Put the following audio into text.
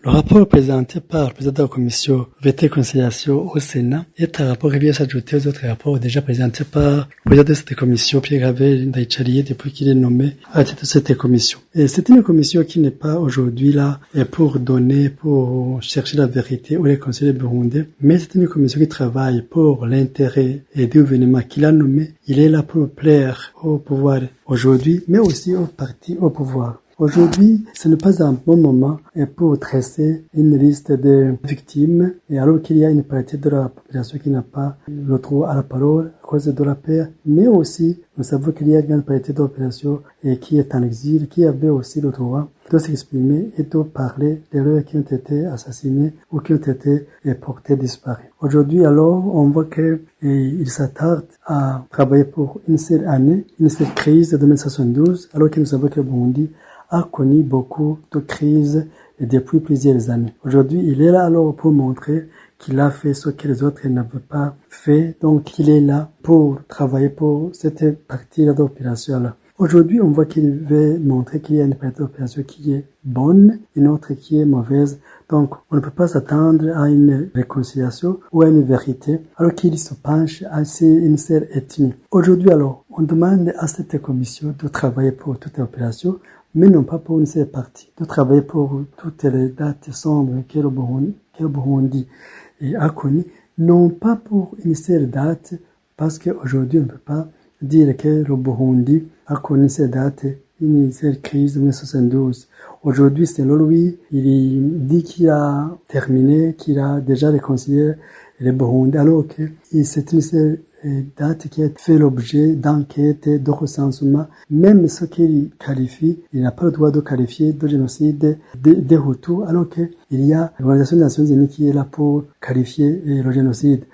Le rapport présenté par le président de la commission Vérité et Conciliation au Sénat est un rapport qui vient s'ajouter aux autres rapports déjà présentés par le président de cette commission, Pierre-Claver Ndayicariye, depuis qu'il est nommé à la tête de cette commission. Et c'est une commission qui n'est pas aujourd'hui là pour chercher la vérité ou réconcilier le Burundi, mais c'est une commission qui travaille pour l'intérêt du gouvernement qu'il a nommé. Il est là pour plaire au pouvoir aujourd'hui, mais aussi au parti au pouvoir. Aujourd'hui, ce n'est pas un bon moment pour dresser une liste de victimes, et alors qu'il y a une partie de la population qui n'a pas le droit à la parole à cause de la paix, mais aussi nous savons qu'il y a une partie de la population qui est en exil, qui avait aussi le droit de s'exprimer et de parler des leurs qui ont été assassinés ou qui ont été portés disparus. Aujourd'hui, alors, on voit qu'il s'attarde à travailler pour une seule année, une seule crise de 2072, alors que nous savons que le Burundi a connu beaucoup de crises depuis plusieurs années. Aujourd'hui, il est là alors pour montrer qu'il a fait ce que les autres n'avaient pas fait. Donc, il est là pour travailler pour cette partie-là d'opération-là. Aujourd'hui, on voit qu'il veut montrer qu'il y a une partie d'opération qui est bonne, une autre qui est mauvaise. Donc, on ne peut pas s'attendre à une réconciliation ou à une vérité, alors qu'il se penche à une seule ethnie. Aujourd'hui, alors, on demande à cette commission de travailler pour toute l'opération, mais non pas pour une seule partie, de travailler pour toutes les dates sombres que le Burundi a connues, non pas pour une seule date, parce qu'aujourd'hui on ne peut pas dire que le Burundi a connu cette date, une seule crise de 1972. Aujourd'hui, selon lui, il dit qu'il a terminé, qu'il a déjà réconcilié le Burundi, alors que c'est une seule date qui a fait l'objet d'enquêtes, de recensement. Même ce qu'il qualifie, il n'a pas le droit de qualifier de génocide des Hutus, alors qu'il y a l'Organisation des Nations Unies qui est là pour qualifier le génocide.